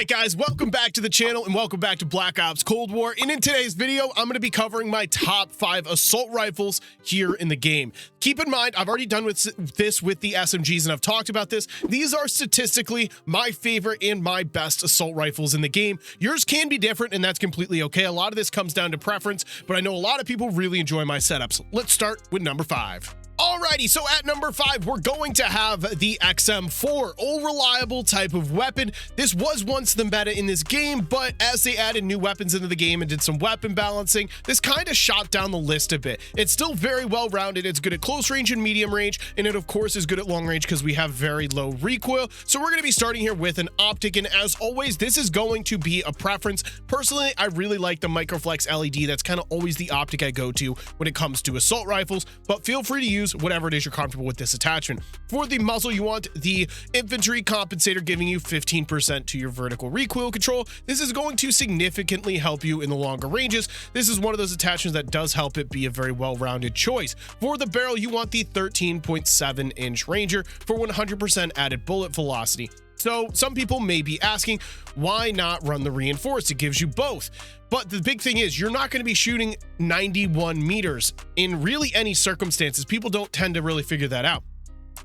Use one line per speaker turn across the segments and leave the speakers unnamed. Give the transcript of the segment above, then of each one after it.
right, guys, welcome back to the channel and welcome back to Black Ops Cold War. And in today's video, I'm going to be covering my top 5 assault rifles here in the game. Keep in mind, I've already done this with the SMGs and I've talked about this. These are statistically my favorite and my best assault rifles in the game. Yours can be different and that's completely okay. A lot of this comes down to preference, but I know a lot of people really enjoy my setups. Let's start with number 5. Alrighty, so at number 5, we're going to have the XM4, a reliable type of weapon. This was once the meta in this game, but as they added new weapons into the game and did some weapon balancing, this kind of shot down the list a bit. It's still very well-rounded. It's good at close range and medium range, and it of course is good at long range because we have very low recoil. So we're going to be starting here with an optic, and as always, this is going to be a preference. Personally, I really like the Microflex LED. That's kind of always the optic I go to when it comes to assault rifles, but feel free to use whatever it is you're comfortable with this attachment. For the muzzle, you want the infantry compensator, giving you 15% to your vertical recoil control. This is going to significantly help you in the longer ranges. This is one of those attachments that does help it be a very well-rounded choice. For the barrel, you want the 13.7-inch Ranger for 100% added bullet velocity. So some people may be asking, why not run the reinforced? It gives you both. But the big thing is, you're not going to be shooting 91 meters in really any circumstances. People don't tend to really figure that out.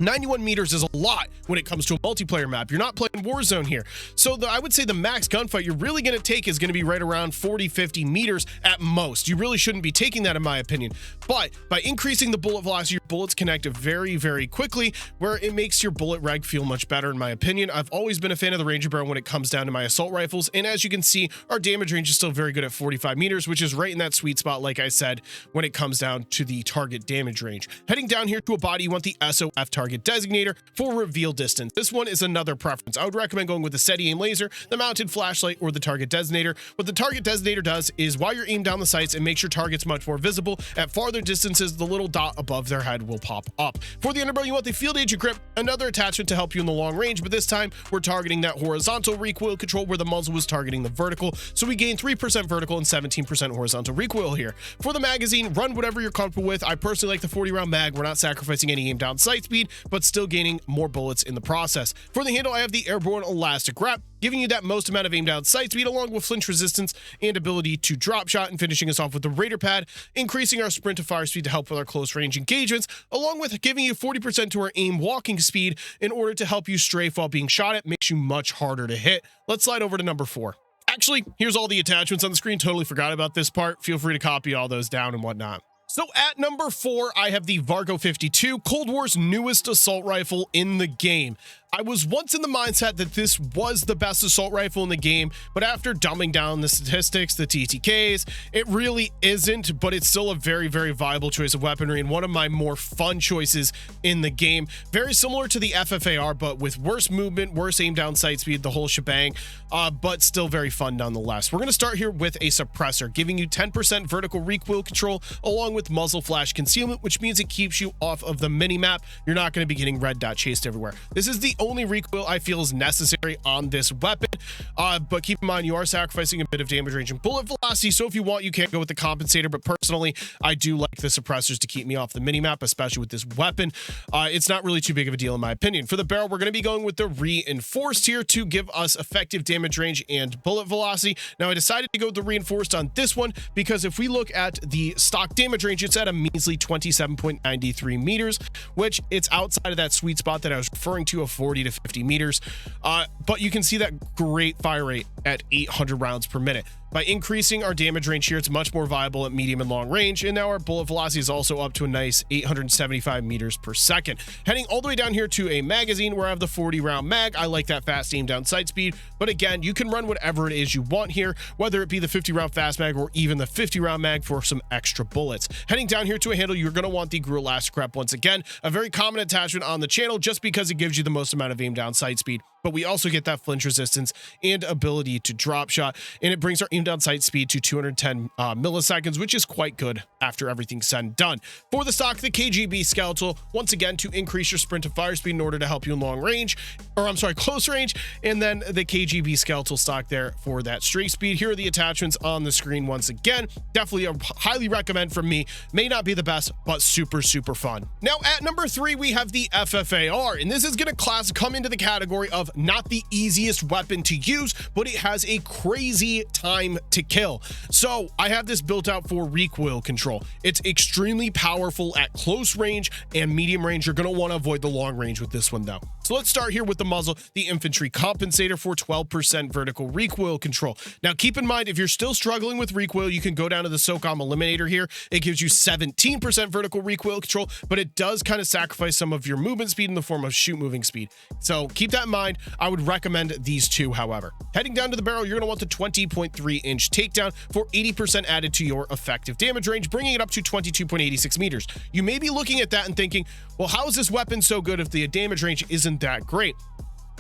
91 meters is a lot when it comes to a multiplayer map. You're not playing Warzone here. So I would say the max gunfight you're really going to take is going to be right around 40-50 meters at most. You really shouldn't be taking that, in my opinion. But by increasing the bullet velocity, your bullets connect very, very quickly, where it makes your bullet reg feel much better, in my opinion. I've always been a fan of the Ranger barrel when it comes down to my assault rifles. And as you can see, our damage range is still very good at 45 meters, which is right in that sweet spot, like I said, when it comes down to the target damage range. Heading down here to a body, you want the SOF target designator for reveal distance. This one is another preference. I would recommend going with the steady aim laser, the mounted flashlight, or the target designator. What the target designator does is while you're aimed down the sights, it makes your targets much more visible. At farther distances, the little dot above their head will pop up. For the underbarrel, you want the field agent grip, another attachment to help you in the long range, but this time we're targeting that horizontal recoil control where the muzzle was targeting the vertical. So we gain 3% vertical and 17% horizontal recoil here. For the magazine, run whatever you're comfortable with. I personally like the 40-round mag. We're not sacrificing any aim down sight speed, but still gaining more bullets in the process. For the handle, I have the airborne elastic wrap, giving you that most amount of aim down sight speed along with flinch resistance and ability to drop shot, and finishing us off with the Raider pad, increasing our sprint to fire speed to help with our close range engagements, along with giving you 40% to our aim walking speed in order to help you strafe while being shot at. Makes you much harder to hit. Let's slide over to number 4. Actually, here's all the attachments on the screen. Totally forgot about this part. Feel free to copy all those down and whatnot. So at number 4, I have the Vargo 52, Cold War's newest assault rifle in the game. I was once in the mindset that this was the best assault rifle in the game, but after dumbing down the statistics, the TTKs, it really isn't, but it's still a very, very viable choice of weaponry and one of my more fun choices in the game. Very similar to the FFAR, but with worse movement, worse aim down sight speed, the whole shebang, but still very fun nonetheless. We're going to start here with a suppressor, giving you 10% vertical recoil control along with muzzle flash concealment, which means it keeps you off of the mini-map. You're not going to be getting red dot chased everywhere. This is the only recoil I feel is necessary on this weapon, but keep in mind you are sacrificing a bit of damage range and bullet velocity, so if you want, you can go with the compensator, but personally I do like the suppressors to keep me off the minimap, especially with this weapon. It's not really too big of a deal in my opinion. For the barrel, we're going to be going with the reinforced here to give us effective damage range and bullet velocity. Now I decided to go with the reinforced on this one because if we look at the stock damage range, it's at a measly 27.93 meters, which it's outside of that sweet spot that I was referring to of 40 to 50 meters, but you can see that great fire rate at 800 rounds per minute. By increasing our damage range here, it's much more viable at medium and long range, and now our bullet velocity is also up to a nice 875 meters per second. Heading all the way down here to a magazine where I have the 40-round mag. I like that fast aim down sight speed, but again, you can run whatever it is you want here, whether it be the 50-round fast mag or even the 50-round mag for some extra bullets. Heading down here to a handle, you're going to want the Grew Elastic Wrap once again, a very common attachment on the channel just because it gives you the most amount of aim down sight speed, but we also get that flinch resistance and ability ability to drop shot, and it brings our aim down sight speed to 210 milliseconds, which is quite good after everything's said and done. For the stock, the KGB Skeletal, once again, to increase your sprint to fire speed in order to help you in long range, or I'm sorry, close range, and then the KGB Skeletal stock there for that straight speed. Here are the attachments on the screen once again. Definitely a highly recommend from me. May not be the best, but super fun. Now at number 3, we have the FFAR, and this is going to come into the category of not the easiest weapon to use, but it has a crazy time to kill. So I have this built out for recoil control. It's extremely powerful at close range and medium range. You're going to want to avoid the long range with this one though. So let's start here with the muzzle, the infantry compensator for 12% vertical recoil control. Now keep in mind, if you're still struggling with recoil, you can go down to the SOCOM eliminator here. It gives you 17% vertical recoil control, but it does kind of sacrifice some of your movement speed in the form of shoot moving speed. So keep that in mind. I would recommend these two, however. Heading down to the barrel, you're going to want the 20.3 inch takedown for 80% added to your effective damage range, bringing it up to 22.86 meters. You may be looking at that and thinking, well, how is this weapon so good if the damage range isn't that great?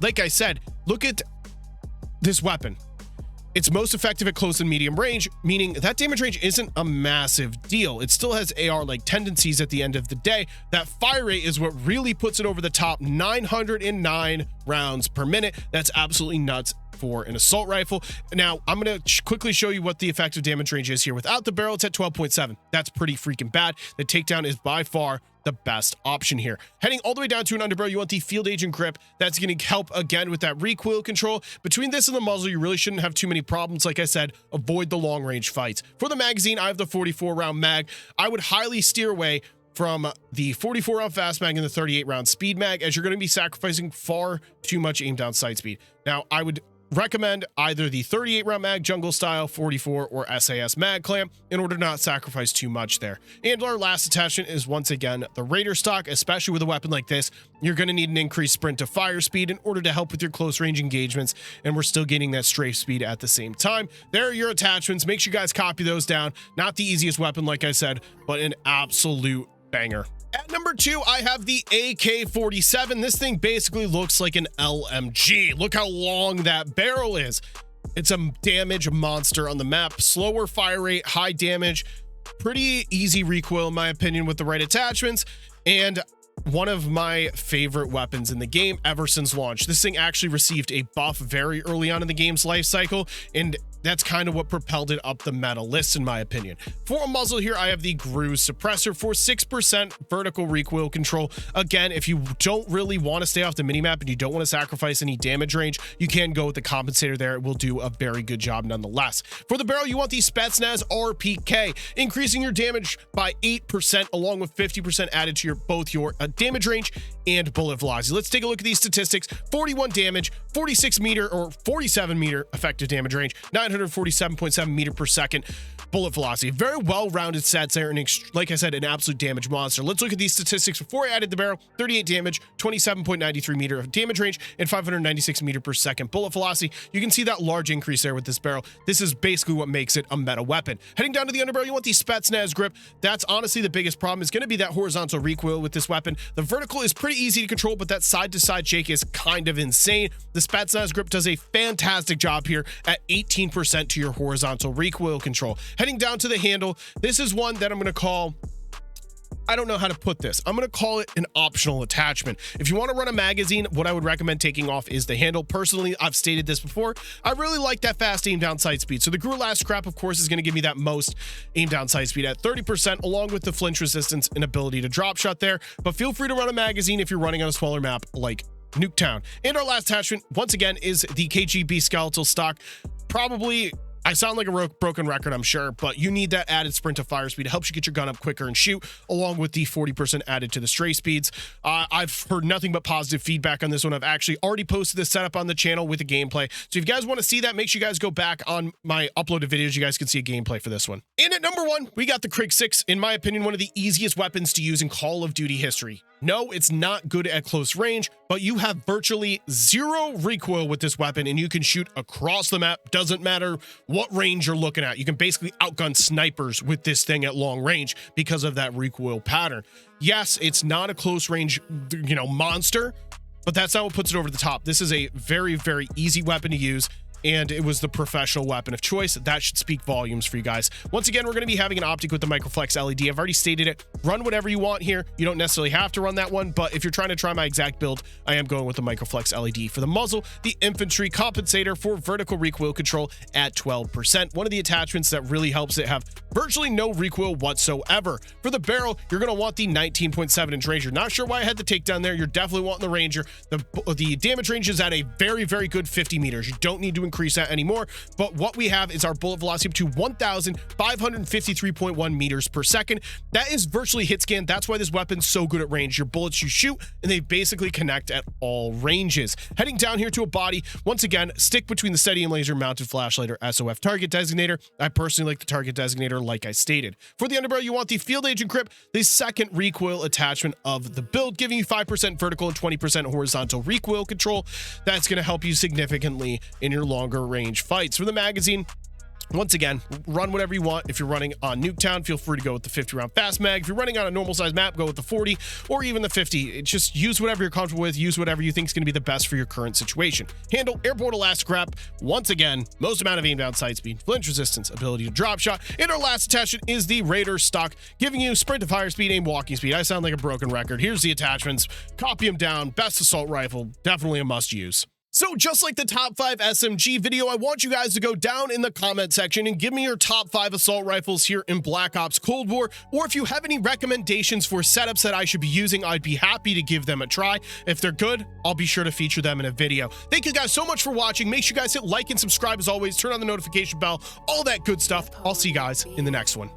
Like I said, look at this weapon. It's most effective at close and medium range, meaning that damage range isn't a massive deal. It still has AR-like tendencies at the end of the day. That fire rate is what really puts it over the top. 909 rounds per minute. That's absolutely nuts for an assault rifle. Now, I'm going to quickly show you what the effective damage range is here. Without the barrel, it's at 12.7. That's pretty freaking bad. The takedown is by far the best option here. Heading all the way down to an underbarrel, you want the field agent grip. That's going to help again with that recoil control. Between this and the muzzle, you really shouldn't have too many problems. Like I said, avoid the long range fights. For the magazine, I have the 44 round mag. I would highly steer away from the 44 round fast mag and the 38 round speed mag, as you're going to be sacrificing far too much aim down sight speed. Now, I would recommend either the 38 round mag jungle style 44 or SAS mag clamp in order to not sacrifice too much there. And our last attachment is once again the Raider stock. Especially with a weapon like this, you're going to need an increased sprint to fire speed in order to help with your close range engagements, and we're still getting that strafe speed at the same time. There are your attachments. Make sure you guys copy those down. Not the easiest weapon, like I said, but an absolute banger. At number 2, I have the AK-47. This thing basically looks like an LMG. Look how long that barrel is. It's a damage monster on the map. Slower fire rate, high damage, pretty easy recoil in my opinion with the right attachments, and one of my favorite weapons in the game ever since launch. This thing actually received a buff very early on in the game's life cycle, and that's kind of what propelled it up the meta list in my opinion. For a muzzle here, I have the Gruz suppressor for 6% vertical recoil control. Again, if you don't really want to stay off the minimap and you don't want to sacrifice any damage range, you can go with the compensator there. It will do a very good job nonetheless. For the barrel, you want the Spetsnaz RPK, increasing your damage by 8% along with 50% added to both your damage range and bullet velocity. Let's take a look at these statistics. 41 damage, 46 meter or 47 meter effective damage range, 947.7 meter per second bullet velocity. Very well-rounded stats there, and like I said, an absolute damage monster. Let's look at these statistics before I added the barrel. 38 damage, 27.93 meter of damage range, and 596 meter per second bullet velocity. You can see that large increase there with this barrel. This is basically what makes it a meta weapon. Heading down to the underbarrel, you want the Spetsnaz grip. That's honestly the biggest problem. Is going to be that horizontal recoil with this weapon. The vertical is pretty easy to control, but that side-to-side shake is kind of insane. The Spetsnaz grip does a fantastic job here at 18% to your horizontal recoil control. Heading down to the handle, this is one that I'm going to call, I don't know how to put this. I'm going to call it an optional attachment. If you want to run a magazine, what I would recommend taking off is the handle. Personally, I've stated this before, I really like that fast aim down sight speed. So the Gruz scrap, of course, is going to give me that most aim down sight speed at 30%, along with the flinch resistance and ability to drop shot there. But feel free to run a magazine if you're running on a smaller map like Nuketown. And our last attachment, once again, is the KGB skeletal stock. Probably, I sound like a broken record, I'm sure, but you need that added sprint to fire speed. It helps you get your gun up quicker and shoot, along with the 40% added to the stray speeds. I've heard nothing but positive feedback on this one. I've actually already posted this setup on the channel with a gameplay. So if you guys want to see that, make sure you guys go back on my uploaded videos. You guys can see a gameplay for this one. And at number 1, we got the Krig 6. In my opinion, one of the easiest weapons to use in Call of Duty history. No, it's not good at close range, but you have virtually zero recoil with this weapon, and you can shoot across the map. Doesn't matter what range you're looking at. You can basically outgun snipers with this thing at long range because of that recoil pattern. Yes, it's not a close range, monster, but that's not what puts it over the top. This is a very, very easy weapon to use. and it was the professional weapon of choice. That should speak volumes for you guys. Once again, we're going to be having an optic with the Microflex LED. I've already stated it. Run whatever you want here. You don't necessarily have to run that one, but if you're trying to try my exact build, I am going with the Microflex LED. For the muzzle, the infantry compensator for vertical recoil control at 12%. One of the attachments that really helps it have virtually no recoil whatsoever. For the barrel, you're going to want the 19.7 inch Ranger. Not sure why I had the takedown there. You're definitely wanting the Ranger. The damage range is at a very, very good 50 meters. You don't need to increase that anymore, but what we have is our bullet velocity up to 1,553.1 meters per second. That is virtually hit scan. That's why this weapon's so good at range. Your bullets you shoot, and they basically connect at all ranges. Heading down here to a body, once again, stick between the steady and laser mounted flashlight or SOF target designator. I personally like the target designator, like I stated. For the underbarrel, you want the field agent grip, the second recoil attachment of the build, giving you 5% vertical and 20% horizontal recoil control. That's going to help you significantly in your longer range fights. For the magazine, once again, run whatever you want. If you're running on Nuketown, feel free to go with the 50 round fast mag. If you're running on a normal size map, go with the 40 or even the 50. Just use whatever you're comfortable with. Use whatever you think is going to be the best for your current situation. Handle, airborne elastic wrap. Once again, most amount of aim down sight speed, flinch resistance, ability to drop shot. And our last attachment is the Raider stock, giving you sprint to fire speed, aim walking speed. I sound like a broken record. Here's the attachments. Copy them down. Best assault rifle. Definitely a must use. So just like the top 5 SMG video, I want you guys to go down in the comment section and give me your top 5 assault rifles here in Black Ops Cold War, or if you have any recommendations for setups that I should be using, I'd be happy to give them a try. If they're good, I'll be sure to feature them in a video. Thank you guys so much for watching. Make sure you guys hit like and subscribe as always, turn on the notification bell, all that good stuff. I'll see you guys in the next one.